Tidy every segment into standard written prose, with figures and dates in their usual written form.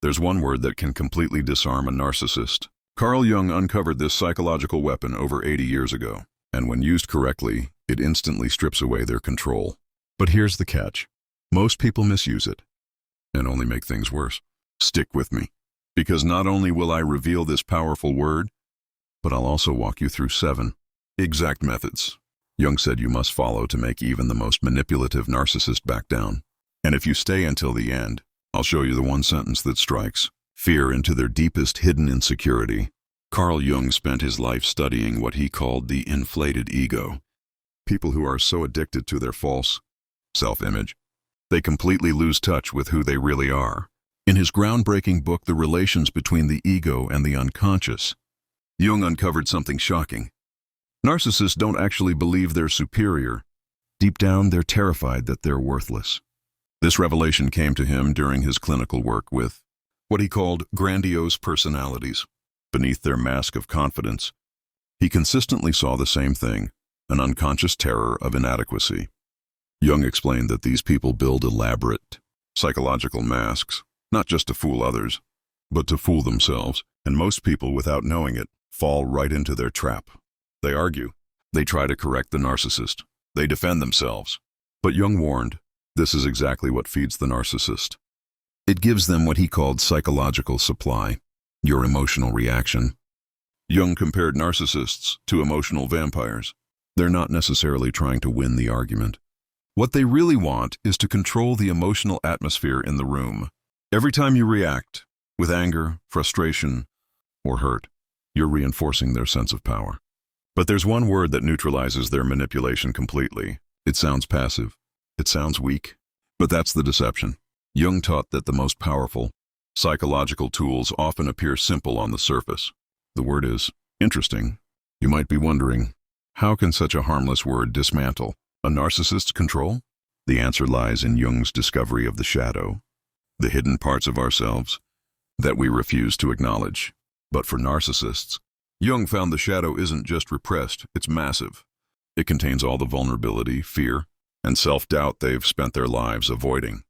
There's one word that can completely disarm a narcissist. Carl Jung uncovered this psychological weapon over 80 years ago, and when used correctly, it instantly strips away their control. But here's the catch. Most people misuse it, and only make things worse. Stick with me, because not only will I reveal this powerful word, but I'll also walk you through 7 exact methods Jung said you must follow to make even the most manipulative narcissist back down. And if you stay until the end, I'll show you the one sentence that strikes fear into their deepest hidden insecurity. Carl Jung spent his life studying what he called the inflated ego. People who are so addicted to their false self-image, they completely lose touch with who they really are. In his groundbreaking book, The Relations Between the Ego and the Unconscious, Jung uncovered something shocking. Narcissists don't actually believe they're superior. Deep down, they're terrified that they're worthless. This revelation came to him during his clinical work with what he called grandiose personalities. Beneath their mask of confidence, he consistently saw the same thing, an unconscious terror of inadequacy. Jung explained that these people build elaborate psychological masks, not just to fool others, but to fool themselves, and most people, without knowing it, fall right into their trap. They argue. They try to correct the narcissist. They defend themselves. But Jung warned, this is exactly what feeds the narcissist. It gives them what he called psychological supply, your emotional reaction. Jung compared narcissists to emotional vampires. They're not necessarily trying to win the argument. What they really want is to control the emotional atmosphere in the room. Every time you react, with anger, frustration, or hurt, you're reinforcing their sense of power. But there's one word that neutralizes their manipulation completely. It sounds passive. It sounds weak. But that's the deception. Jung taught that the most powerful psychological tools often appear simple on the surface. The word is interesting. You might be wondering, how can such a harmless word dismantle a narcissist's control? The answer lies in Jung's discovery of the shadow, the hidden parts of ourselves that we refuse to acknowledge. But for narcissists, Jung found the shadow isn't just repressed, it's massive. It contains all the vulnerability, fear, and self-doubt they've spent their lives avoiding.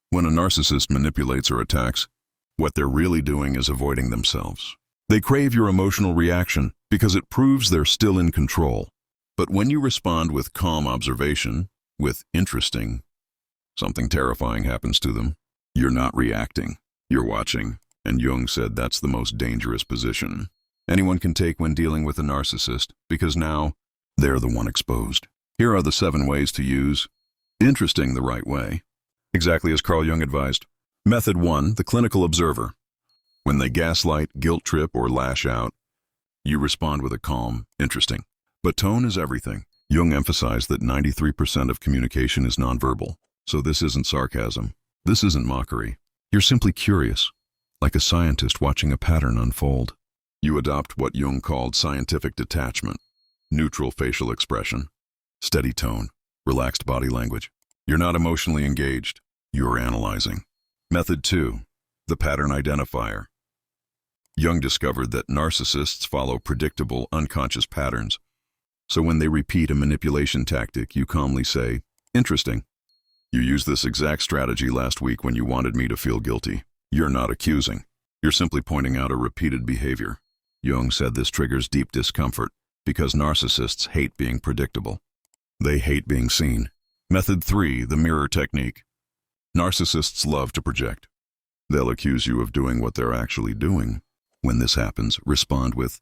When a narcissist manipulates or attacks, what they're really doing is avoiding themselves. They crave your emotional reaction because it proves they're still in control. But when you respond with calm observation, with interesting, something terrifying happens to them. You're not reacting, you're watching, and Jung said that's the most dangerous position anyone can take when dealing with a narcissist, because now they're the one exposed. Here are the 7 ways to use interesting the right way, exactly as Carl Jung advised. Method 1, the clinical observer. When they gaslight, guilt trip, or lash out, you respond with a calm, interesting. But tone is everything. Jung emphasized that 93% of communication is nonverbal, so this isn't sarcasm. This isn't mockery. You're simply curious, like a scientist watching a pattern unfold. You adopt what Jung called scientific detachment, neutral facial expression, steady tone, relaxed body language. You're not emotionally engaged, you're analyzing. Method 2, the pattern identifier. Jung discovered that narcissists follow predictable, unconscious patterns. So when they repeat a manipulation tactic, you calmly say, interesting. You used this exact strategy last week when you wanted me to feel guilty. You're not accusing. You're simply pointing out a repeated behavior. Jung said this triggers deep discomfort because narcissists hate being predictable. They hate being seen. Method 3, the mirror technique. Narcissists love to project. They'll accuse you of doing what they're actually doing. When this happens, respond with,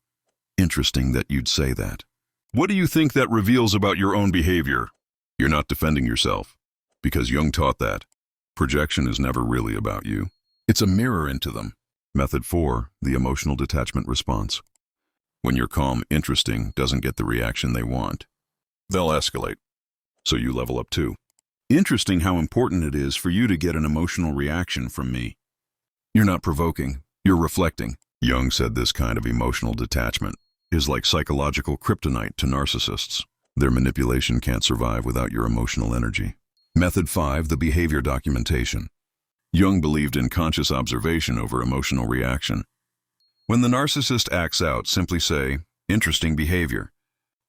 interesting that you'd say that. What do you think that reveals about your own behavior? You're not defending yourself, because Jung taught that. Projection is never really about you. It's a mirror into them. Method 4, the emotional detachment response. When your calm, interesting doesn't get the reaction they want, they'll escalate. So you level up too. Interesting how important it is for you to get an emotional reaction from me. You're not provoking, you're reflecting. Jung said this kind of emotional detachment is like psychological kryptonite to narcissists. Their manipulation can't survive without your emotional energy. Method 5, the behavior documentation. Jung believed in conscious observation over emotional reaction. When the narcissist acts out, simply say, interesting behavior.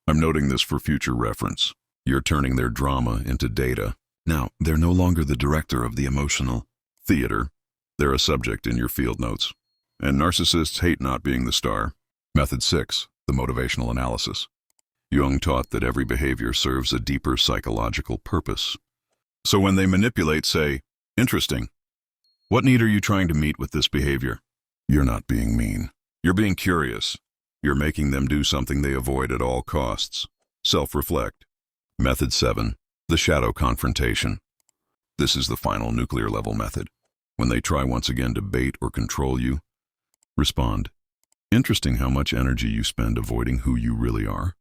I'm noting this for future reference. You're turning their drama into data. Now, they're no longer the director of the emotional theater. They're a subject in your field notes. And narcissists hate not being the star. Method 6, the motivational analysis. Jung taught that every behavior serves a deeper psychological purpose. So when they manipulate, say, "Interesting. What need are you trying to meet with this behavior?" You're not being mean. You're being curious. You're making them do something they avoid at all costs. Self-reflect. Method 7, the shadow confrontation. This is the final nuclear level method. When they try once again to bait or control you, respond. Interesting how much energy you spend avoiding who you really are.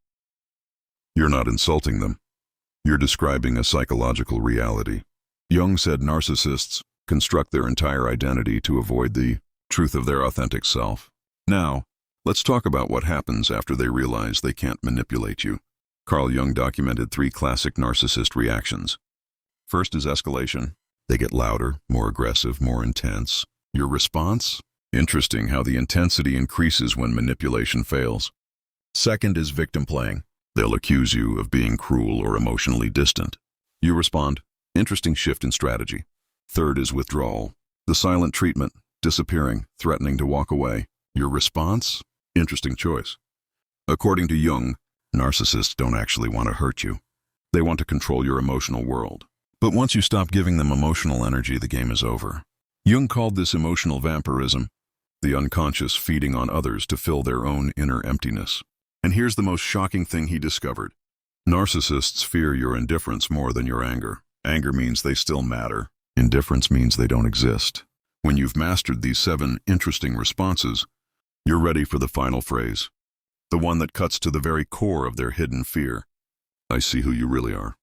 You're not insulting them. You're describing a psychological reality. Jung said narcissists construct their entire identity to avoid the truth of their authentic self. Now, let's talk about what happens after they realize they can't manipulate you. Carl Jung documented 3 classic narcissist reactions. First is escalation. They get louder, more aggressive, more intense. Your response? Interesting how the intensity increases when manipulation fails. Second is victim playing. They'll accuse you of being cruel or emotionally distant. You respond. Interesting shift in strategy. Third is withdrawal. The silent treatment, disappearing, threatening to walk away. Your response? Interesting choice. According to Jung, narcissists don't actually want to hurt you. They want to control your emotional world. But once you stop giving them emotional energy, the game is over. Jung called this emotional vampirism, the unconscious feeding on others to fill their own inner emptiness. And here's the most shocking thing he discovered. Narcissists fear your indifference more than your anger. Anger means they still matter. Indifference means they don't exist. When you've mastered these 7 interesting responses, you're ready for the final phrase, the one that cuts to the very core of their hidden fear. I see who you really are.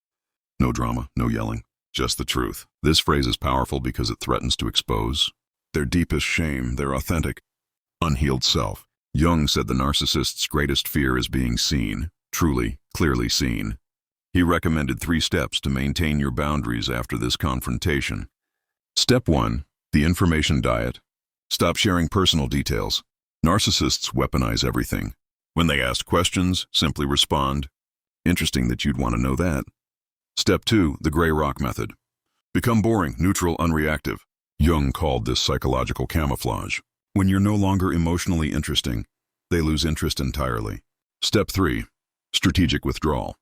No drama, no yelling, just the truth. This phrase is powerful because it threatens to expose their deepest shame, their authentic, unhealed self. Jung said the narcissist's greatest fear is being seen, truly, clearly seen. He recommended 3 steps to maintain your boundaries after this confrontation. Step 1, the information diet. Stop sharing personal details. Narcissists weaponize everything. When they ask questions, simply respond. Interesting that you'd want to know that. Step 2, the gray rock method. Become boring, neutral, unreactive. Jung called this psychological camouflage. When you're no longer emotionally interesting, they lose interest entirely. Step 3, strategic withdrawal.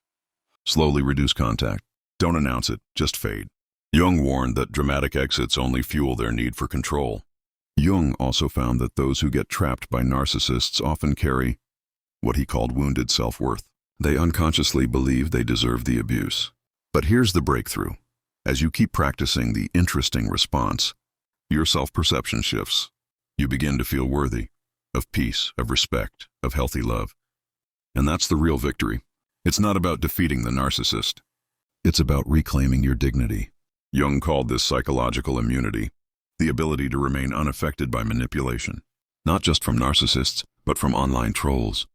Slowly reduce contact. Don't announce it, just fade. Jung warned that dramatic exits only fuel their need for control. Jung also found that those who get trapped by narcissists often carry what he called wounded self-worth. They unconsciously believe they deserve the abuse. But here's the breakthrough. As you keep practicing the interesting response, your self-perception shifts. You begin to feel worthy of peace, of respect, of healthy love. And that's the real victory. It's not about defeating the narcissist. It's about reclaiming your dignity. Jung called this psychological immunity, the ability to remain unaffected by manipulation, not just from narcissists, but from online trolls,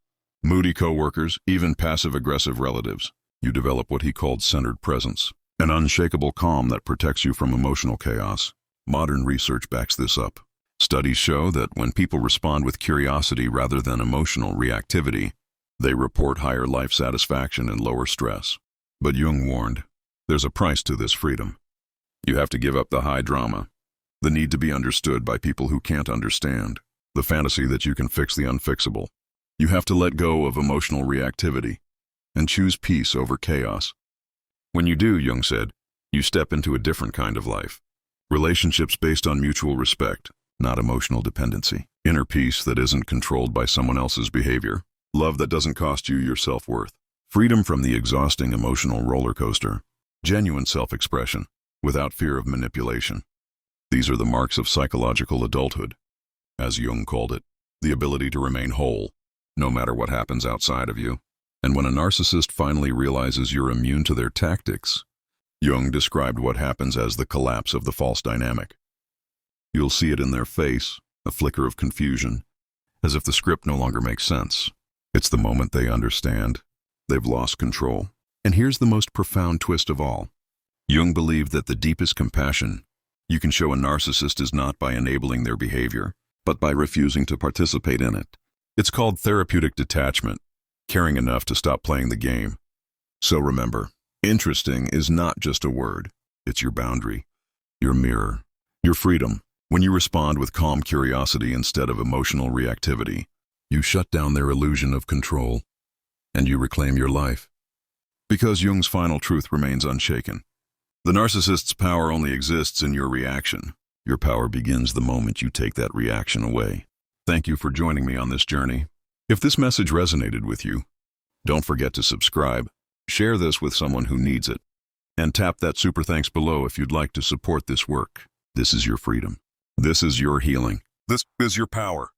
moody coworkers, even passive-aggressive relatives. You develop what he called centered presence, an unshakable calm that protects you from emotional chaos. Modern research backs this up. Studies show that when people respond with curiosity rather than emotional reactivity, they report higher life satisfaction and lower stress. But Jung warned, there's a price to this freedom. You have to give up the high drama, the need to be understood by people who can't understand, the fantasy that you can fix the unfixable. You have to let go of emotional reactivity and choose peace over chaos. When you do, Jung said, you step into a different kind of life. Relationships based on mutual respect, not emotional dependency. Inner peace that isn't controlled by someone else's behavior. Love that doesn't cost you your self-worth. Freedom from the exhausting emotional roller coaster. Genuine self-expression, without fear of manipulation. These are the marks of psychological adulthood. As Jung called it, the ability to remain whole, no matter what happens outside of you. And when a narcissist finally realizes you're immune to their tactics, Jung described what happens as the collapse of the false dynamic. You'll see it in their face, a flicker of confusion, as if the script no longer makes sense. It's the moment they understand. They've lost control. And here's the most profound twist of all. Jung believed that the deepest compassion you can show a narcissist is not by enabling their behavior, but by refusing to participate in it. It's called therapeutic detachment, caring enough to stop playing the game. So remember, interesting is not just a word. It's your boundary, your mirror, your freedom. When you respond with calm curiosity instead of emotional reactivity, you shut down their illusion of control, and you reclaim your life. Because Jung's final truth remains unshaken. The narcissist's power only exists in your reaction. Your power begins the moment you take that reaction away. Thank you for joining me on this journey. If this message resonated with you, don't forget to subscribe, share this with someone who needs it, and tap that super thanks below if you'd like to support this work. This is your freedom. This is your healing. This is your power.